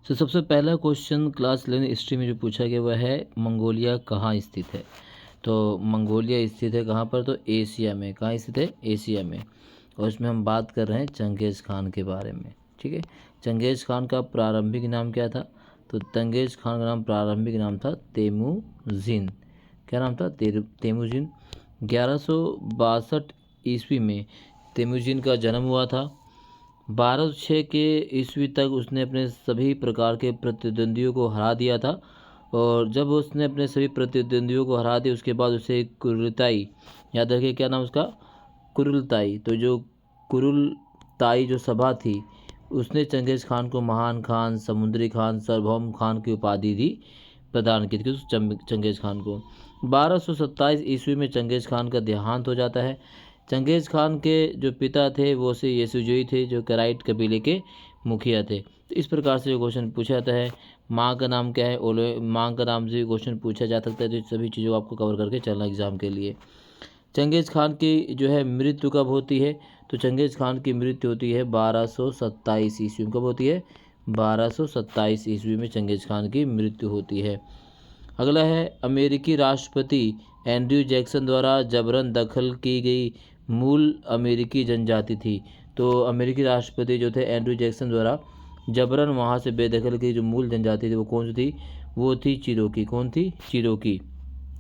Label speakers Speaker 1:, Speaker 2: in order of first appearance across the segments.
Speaker 1: तो सबसे पहला क्वेश्चन क्लास 11 हिस्ट्री में जो पूछा गया वह है मंगोलिया कहाँ स्थित है। तो मंगोलिया स्थित है कहाँ पर, तो एशिया में। कहाँ स्थित है, एशिया में। और इसमें हम बात कर रहे हैं चंगेज़ खान के बारे में। ठीक है, चंगेज़ खान का प्रारंभिक नाम क्या था, तो चंगेज़ खान का नाम प्रारंभिक नाम था तेमुजिन। क्या नाम था, तेमुजिन। 1162 ईस्वी में तेमुजिन का जन्म हुआ था। 1206 के ईस्वी तक उसने अपने सभी प्रकार के प्रतिद्वंदियों को हरा दिया था। और जब उसने अपने सभी प्रतिद्वंदियों को हरा दिया उसके बाद उसे कुरिलताई, याद रखिए क्या नाम उसका, कुरिलताई। तो जो कुरिलताई जो सभा थी उसने चंगेज़ खान को महान खान, समुद्री खान, सार्वभौम खान की उपाधि दी, प्रदान की थी उस चंगेज़ खान को। 1227 ईस्वी में चंगेज़ खान का देहांत हो जाता है। चंगेज़ खान के जो पिता थे वो से येसुजोई थे, जो कराइट कबीले के मुखिया थे। तो इस प्रकार से जो क्वेश्चन पूछा जाता है, माँ का नाम क्या है, ओलो माँ का नाम से क्वेश्चन पूछा जा सकता है। तो सभी चीज़ों को आपको कवर करके चलना एग्जाम के लिए। चंगेज़ खान की जो है मृत्यु कब होती है, तो चंगेज़ खान की मृत्यु होती है 1227 ईस्वी में। कब होती है, 1227 ईस्वी में चंगेज़ खान की मृत्यु होती है। अगला है अमेरिकी राष्ट्रपति एंड्रयू जैक्सन द्वारा जबरन दखल की गई मूल अमेरिकी जनजाति थी। तो अमेरिकी राष्ट्रपति जो थे एंड्रयू जैक्सन द्वारा जबरन वहाँ से बेदखल की जो मूल जनजाति थी वो कौन सी थी, वो थी चिरोकी। कौन थी, चिरोकी,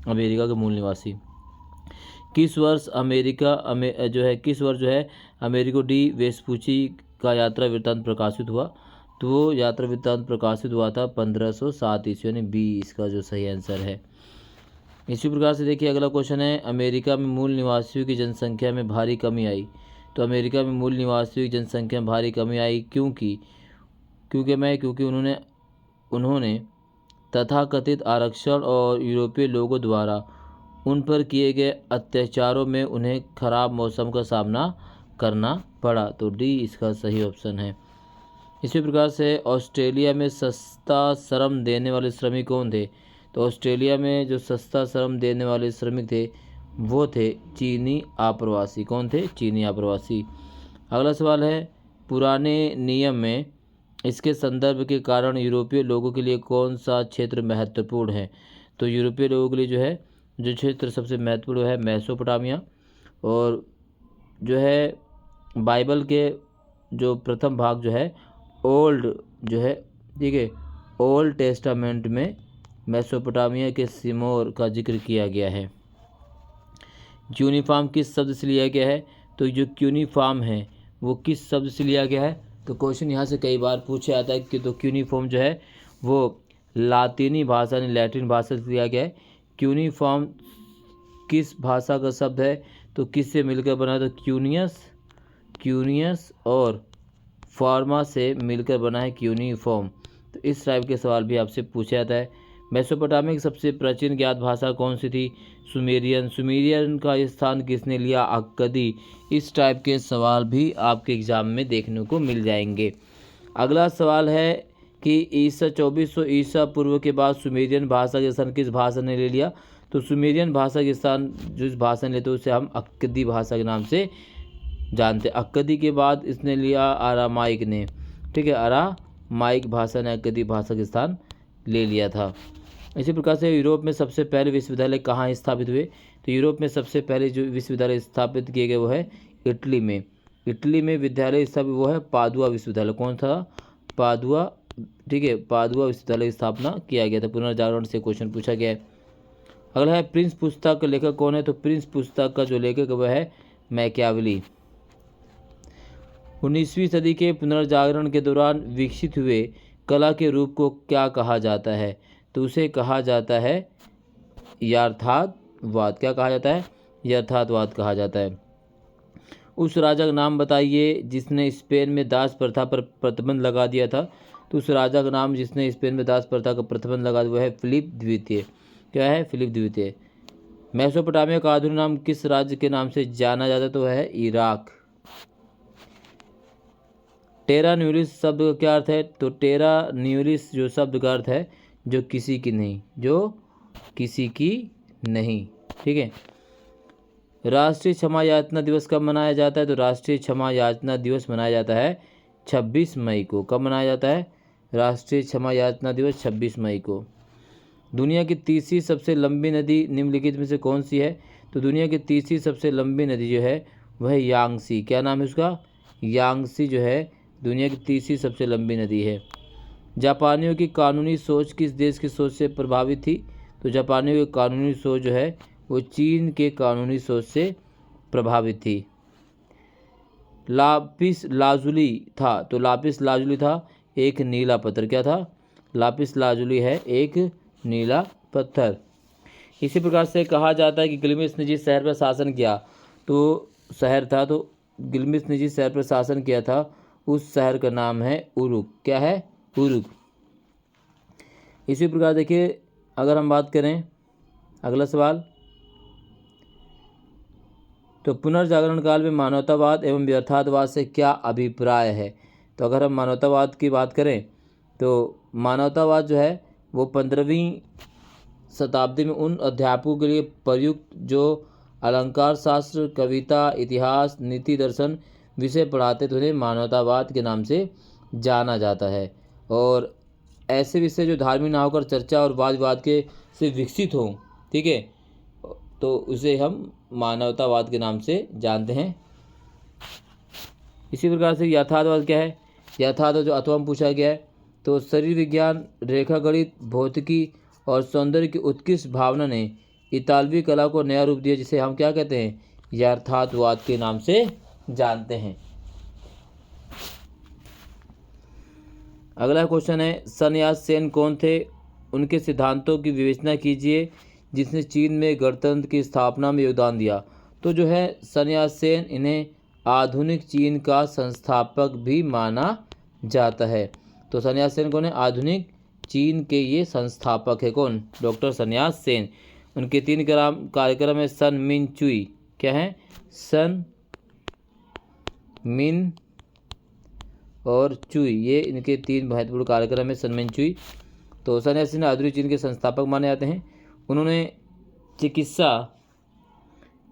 Speaker 1: अमेरिका के मूल निवासी। किस वर्ष किस वर्ष जो है अमेरिको डी वेस्पुची का यात्रा वृत्तांत प्रकाशित हुआ, तो वो यात्रा वृत्तांत प्रकाशित हुआ था 1507 ईस्वी, यानी बी इसका जो सही आंसर है। इसी प्रकार से देखिए अगला क्वेश्चन है, अमेरिका में मूल निवासियों की जनसंख्या में भारी कमी आई। तो अमेरिका में मूल निवासियों की जनसंख्या में भारी कमी आई क्योंकि उन्होंने तथाकथित आरक्षण और यूरोपीय लोगों द्वारा उन पर किए गए अत्याचारों में उन्हें खराब मौसम का सामना करना पड़ा। तो डी इसका सही ऑप्शन है। इसी प्रकार से ऑस्ट्रेलिया में सस्ता श्रम देने वाले श्रमिक कौन थे, तो ऑस्ट्रेलिया में जो सस्ता श्रम देने वाले श्रमिक थे वो थे चीनी आप्रवासी। कौन थे, चीनी आप्रवासी। अगला सवाल है, पुराने नियम में इसके संदर्भ के कारण यूरोपीय लोगों के लिए कौन सा क्षेत्र महत्वपूर्ण है। तो यूरोपीय लोगों के लिए जो है जो क्षेत्र सबसे महत्वपूर्ण है मेसोपोटामिया। और जो है बाइबल के जो प्रथम भाग जो है ओल्ड जो है, ठीक है, ओल्ड टेस्टामेंट में मेसोपोटामिया के सिमोर का जिक्र किया गया है। यूनिफॉर्म किस शब्द से लिया गया है, तो जो यूनिफॉर्म है वो किस शब्द से लिया गया है, तो क्वेश्चन यहाँ से कई बार पूछा जाता है कि तो यूनिफॉर्म जो है वो लातीनी भाषा यानी लैटिन भाषा से लिया गया है। यूनिफॉर्म किस भाषा का शब्द है, तो किससे मिलकर बना, तो क्यूनियस और फॉर्मा से मिलकर बना है यूनिफॉर्म। तो इस टाइप के सवाल भी आपसे पूछा जाता है। मेसोपोटामिया की सबसे प्राचीन ज्ञात भाषा कौन सी थी, सुमेरियन का स्थान किसने लिया, अक्कदी। इस टाइप के सवाल भी आपके एग्जाम में देखने को मिल जाएंगे। अगला सवाल है कि 2400 ईसा पूर्व के बाद सुमेरियन भाषा के स्थान किस भाषा ने ले लिया, तो सुमेरियन भाषा के स्थान जिस भाषा ने लेते उसे हम अक्कदी भाषा के नाम से जानते। अक्कदी के बाद इसने लिया आरामाइक ने, ठीक है, आरामाइक भाषा ने अक्कदी भाषा के स्थान ले लिया था। इसी प्रकार से यूरोप में सबसे पहले विश्वविद्यालय कहाँ स्थापित हुए, तो यूरोप में सबसे पहले जो विश्वविद्यालय स्थापित किए गए वो है इटली में। इटली में विद्यालय स्थापित वो है पादुआ विश्वविद्यालय। कौन था, पादुआ, ठीक है, पादुआ विश्वविद्यालय की स्थापना किया गया था। पुनर्जागरण से क्वेश्चन पूछा गया है। अगला है प्रिंस पुस्तक का लेखक कौन है, तो प्रिंस पुस्तक का जो लेखक वह है मैकियावेली। 19वीं सदी के पुनर्जागरण के दौरान विकसित हुए कला के रूप को क्या कहा जाता है, तो उसे कहा जाता है यथार्थवाद। क्या कहा जाता है, यथार्थवाद कहा जाता है। उस राजा का नाम बताइए जिसने स्पेन में दास प्रथा पर प्रतिबंध लगा दिया था, तो उस राजा का नाम जिसने स्पेन में दास प्रथा का प्रतिबंध लगा दिया वो है फिलिप द्वितीय। क्या है, फिलिप द्वितीय। मेसोपोटामिया का आधुनिक नाम किस राज्य के नाम से जाना जाता है, तो वह है इराक। टेरा न्यूलिस शब्द का क्या अर्थ है, तो टेरा न्यूलिस जो शब्द का अर्थ है जो किसी की नहीं, जो किसी की नहीं, ठीक है। राष्ट्रीय क्षमा याचना दिवस कब मनाया जाता है, तो राष्ट्रीय क्षमा याचना दिवस मनाया जाता है 26 मई को। कब मनाया जाता है, राष्ट्रीय क्षमा याचना दिवस 26 मई को। दुनिया की तीसरी सबसे लंबी नदी निम्नलिखित में से कौन सी है? तो दुनिया की तीसरी सबसे लंबी नदी जो है वह यांगसी। क्या नाम है उसका? यांगसी जो है दुनिया की तीसरी सबसे लंबी नदी है। जापानियों की कानूनी सोच किस देश की सोच से प्रभावित थी? तो जापानियों की कानूनी सोच जो है वो चीन के कानूनी सोच से प्रभावित थी। लापिस लाजुली था, तो लापिस लाजुली था एक नीला पत्थर। क्या था? लापिस लाजुली है एक नीला पत्थर। इसी प्रकार से कहा जाता है कि गिलमिस ने जिस शहर पर शासन किया तो शहर था, तो गिलमिस ने जिस शहर पर शासन किया था उस शहर का नाम है उरुक। क्या है? उरुक। इसी प्रकार देखिए, अगर हम बात करें अगला सवाल, तो पुनर्जागरण काल में मानवतावाद एवं व्यर्थवाद से क्या अभिप्राय है? तो अगर हम मानवतावाद की बात करें तो मानवतावाद जो है वो 15वीं शताब्दी में उन अध्यापकों के लिए प्रयुक्त जो अलंकार शास्त्र, कविता, इतिहास, नीति, दर्शन विषय पढ़ाते थे, उन्हें मानवतावाद के नाम से जाना जाता है। और ऐसे विषय जो धार्मिक ना होकर चर्चा और वाद विवाद के से विकसित हों, ठीक है, तो उसे हम मानवतावाद के नाम से जानते हैं। इसी प्रकार से यथार्थवाद क्या है? यथार्थ जो अथवा में पूछा गया है, तो शरीर विज्ञान, रेखागणित, भौतिकी और सौंदर्य की उत्कृष्ट भावना ने इतालवी कला को नया रूप दिया, जिसे हम क्या कहते हैं? यथार्थवाद के नाम से जानते हैं। अगला क्वेश्चन है, सन यात सेन कौन थे? उनके सिद्धांतों की विवेचना कीजिए जिसने चीन में गणतंत्र की स्थापना में योगदान दिया। तो जो है सन यात सेन, इन्हें आधुनिक चीन का संस्थापक भी माना जाता है। तो सन यात सेन कौन है? आधुनिक चीन के ये संस्थापक है। कौन? डॉक्टर सन यात सेन। उनके 3 कार्यक्रम है सन मिन चुई। क्या है? सन मिन और चुई, ये इनके 3 महत्वपूर्ण कार्यक्रम है सन मिन चुई। तो सन यात सेन आधुनिक चीन के संस्थापक माने जाते हैं। उन्होंने चिकित्सा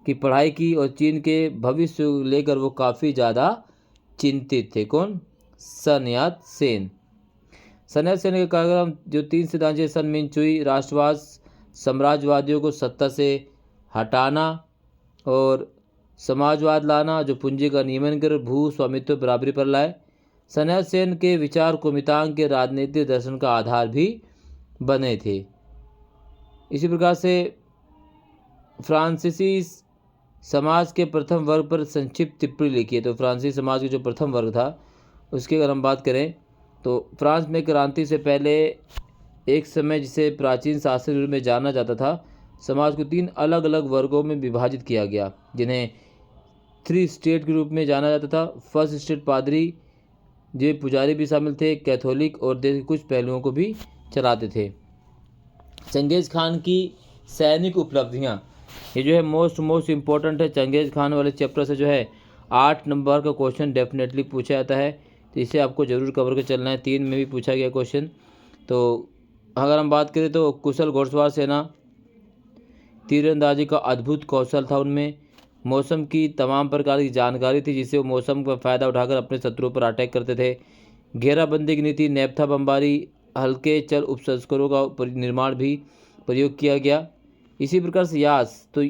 Speaker 1: की पढ़ाई की और चीन के भविष्य को लेकर वो काफ़ी ज़्यादा चिंतित थे। कौन? सन यात सेन। सन यात सेन के कार्यक्रम जो 3 सिद्धांत है, सन मिन चुई राष्ट्रवाद, साम्राज्यवादियों को सत्ता से हटाना और समाजवाद लाना जो पूंजी का नियमन कर भू स्वामित्व बराबरी पर लाए। सन यात सेन के विचार कुमितांग के राजनीतिक दर्शन का आधार भी बने थे। इसी प्रकार से फ्रांसीसी समाज के प्रथम वर्ग पर संक्षिप्त टिप्पणी लिखी है। तो फ्रांसीसी समाज के जो प्रथम वर्ग था उसकी अगर हम बात करें तो फ्रांस में क्रांति से पहले एक समय जिसे प्राचीन शासन के रूप में जाना जाता था, समाज को 3 अलग अलग वर्गों में विभाजित किया गया, जिन्हें 3 स्टेट के रूप में जाना जाता था। फर्स्ट स्टेट पादरी, जो पुजारी भी शामिल थे, कैथोलिक और देश के कुछ पहलुओं को भी चलाते थे। चंगेज़ खान की सैनिक उपलब्धियां, ये जो है मोस्ट इम्पोर्टेंट है। चंगेज़ खान वाले चैप्टर से जो है 8 नंबर का क्वेश्चन डेफिनेटली पूछा जाता है, तो इसे आपको जरूर कवर कर चलना है। 3 में भी पूछा गया क्वेश्चन। तो अगर हम बात करें तो कुशल घुड़सवार सेना, तीरंदाजी का अद्भुत कौशल था उनमें, मौसम की तमाम प्रकार की जानकारी थी जिससे वो मौसम का फ़ायदा उठाकर अपने शत्रुओं पर अटैक करते थे। घेराबंदी की नीति, नेप्था बमबारी, हल्के चल उपसंस्करणों का निर्माण भी प्रयोग किया गया। इसी प्रकार से यास, तो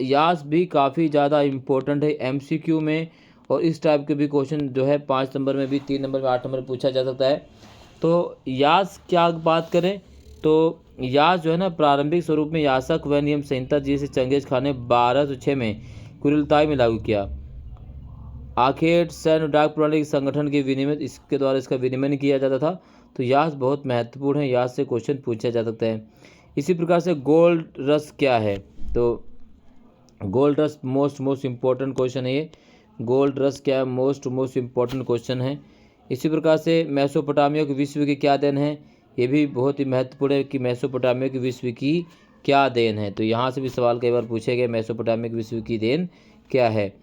Speaker 1: यास भी काफ़ी ज़्यादा इम्पोर्टेंट है एमसीक्यू में, और इस टाइप के भी क्वेश्चन जो है 5 नंबर में भी, 3 नंबर में, 8 नंबर में पूछा जा सकता है। तो यास क्या बात करें तो यास जो है ना, प्रारंभिक स्वरूप में यासक व नियम संहिता जिसे चंगेज़ खान ने 1206 में कुरिलताई में लागू किया। आखेट सैन्य डाक प्रणाली के संगठन के विनियमित इसके द्वारा इसका विनियमन किया जाता था। तो यास बहुत महत्वपूर्ण है, यास से क्वेश्चन पूछा जा सकता है। इसी प्रकार से गोल्ड रश क्या है? तो gold rush most important question है ये। गोल्ड रश क्या है? मोस्ट इम्पोर्टेंट क्वेश्चन है। इसी प्रकार से मेसोपोटामिया के विश्व की क्या देन है? ये भी बहुत ही महत्वपूर्ण है कि मेसोपोटामिया के विश्व की क्या देन है। तो यहाँ से भी सवाल कई बार पूछे गए, मेसोपोटामिया के विश्व की देन क्या है।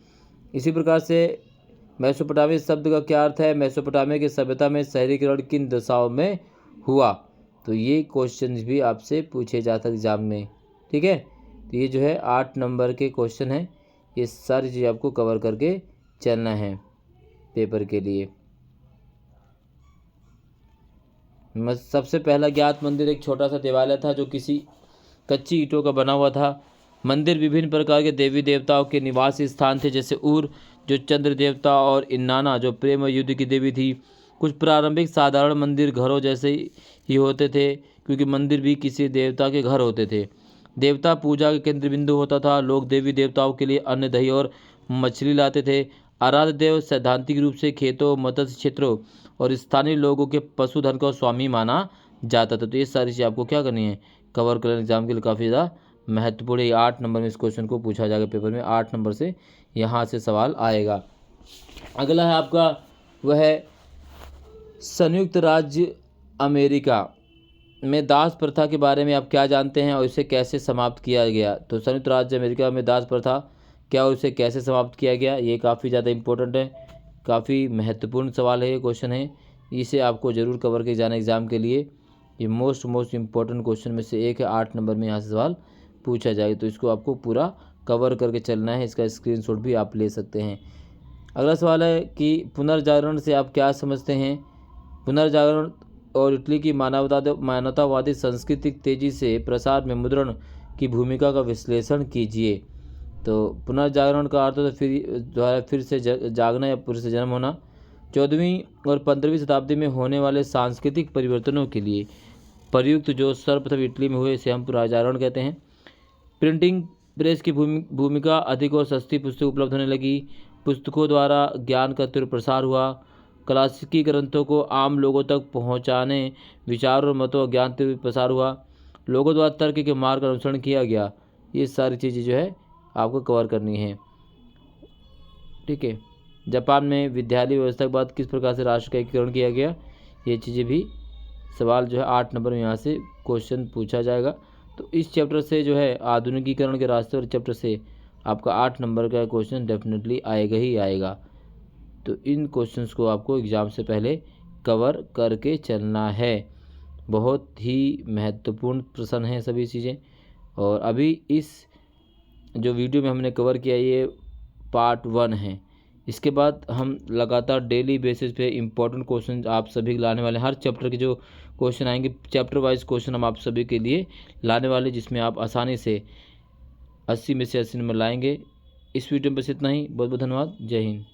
Speaker 1: इसी प्रकार से मेसोपोटामिया शब्द का क्या अर्थ है? मेसोपोटामिया की सभ्यता में शहरीकरण किन दशाओं में हुआ? तो ये क्वेश्चन भी आपसे पूछे जाते हैं एग्जाम में, ठीक है। तो ये जो है 8 नंबर के क्वेश्चन हैं, ये सारी चीज़ आपको कवर करके चलना है पेपर के लिए। सबसे पहला ज्ञात मंदिर एक छोटा सा देवालय था जो किसी कच्ची ईंटों का बना हुआ था। मंदिर विभिन्न प्रकार के देवी देवताओं के निवास स्थान थे, जैसे उर जो चंद्र देवता और इन्नाना जो प्रेम और युद्ध की देवी थी। कुछ प्रारंभिक साधारण मंदिर घरों जैसे ही होते थे, क्योंकि मंदिर भी किसी देवता के घर होते थे। देवता पूजा का केंद्र बिंदु होता था। लोग देवी देवताओं के लिए अन्न, दही और मछली लाते थे। आराध्य देव सैद्धांतिक रूप से खेतों, मत्स्य क्षेत्रों और स्थानीय लोगों के पशुधन का स्वामी माना जाता था। तो ये सारी चीज़ आपको क्या करनी है, कवर करना एग्जाम के लिए काफ़ी ज़्यादा महत्वपूर्ण है। 8 नंबर में इस क्वेश्चन को पूछा जाएगा पेपर में, 8 नंबर से यहाँ से सवाल आएगा। अगला है आपका वह है संयुक्त राज्य अमेरिका में दास प्रथा के बारे में आप क्या जानते हैं और इसे कैसे समाप्त किया गया। तो संयुक्त राज्य अमेरिका में दास प्रथा क्या और इसे कैसे समाप्त किया गया, ये काफ़ी ज़्यादा इंपॉर्टेंट है, काफ़ी महत्वपूर्ण सवाल है, ये क्वेश्चन है, इसे आपको ज़रूर कवर किया जाना एग्जाम के लिए। ये मोस्ट इम्पोर्टेंट क्वेश्चन में से एक है, 8 नंबर में यहाँ से सवाल पूछा जाएगा, तो इसको आपको पूरा कवर करके चलना है। इसका स्क्रीनशॉट भी आप ले सकते हैं। अगला सवाल है कि पुनर्जागरण से आप क्या समझते हैं। पुनर्जागरण और इटली की मानवतावादी सांस्कृतिक तेजी से प्रसार में मुद्रण की भूमिका का विश्लेषण कीजिए। तो पुनर्जागरण का अर्थ है फिर से जागना या फिर से जन्म होना। 14वीं और 15वीं शताब्दी में होने वाले सांस्कृतिक परिवर्तनों के लिए प्रयुक्त जो सर्वप्रथम इटली में हुए, इसे हम पुनर्जागरण कहते हैं। प्रिंटिंग प्रेस की भूमिका अधिक और सस्ती पुस्तक उपलब्ध होने लगी। पुस्तकों द्वारा ज्ञान का तीव्र प्रसार हुआ। क्लासिकी ग्रंथों को आम लोगों तक पहुंचाने विचारों और मतों और ज्ञान तीव्र प्रसार हुआ। लोगों द्वारा तर्क के मार्ग का अनुसरण किया गया। ये सारी चीज़ें जो है आपको कवर करनी है, ठीक है। जापान में विद्यालय व्यवस्था के बाद किस प्रकार से राष्ट्र का एकीकरण किया गया, ये चीज़ें भी सवाल जो है 8 नंबर में यहाँ से क्वेश्चन पूछा जाएगा। तो इस चैप्टर से जो है आधुनिकीकरण के रास्ते और चैप्टर से आपका 8 नंबर का क्वेश्चन डेफिनेटली आएगा ही आएगा। तो इन क्वेश्चंस को आपको एग्ज़ाम से पहले कवर करके चलना है। बहुत ही महत्वपूर्ण प्रश्न हैं सभी चीज़ें। और अभी इस जो वीडियो में हमने कवर किया ये पार्ट 1 है। इसके बाद हम लगातार डेली बेसिस पे इम्पोर्टेंट क्वेश्चन आप सभी लाने वाले हैं। हर चैप्टर के जो क्वेश्चन आएंगे, चैप्टर वाइज क्वेश्चन हम आप सभी के लिए लाने वाले, जिसमें आप आसानी से 80 में से 80 नंबर लाएंगे। इस वीडियो में बस इतना ही। बहुत बहुत धन्यवाद। जय हिंद।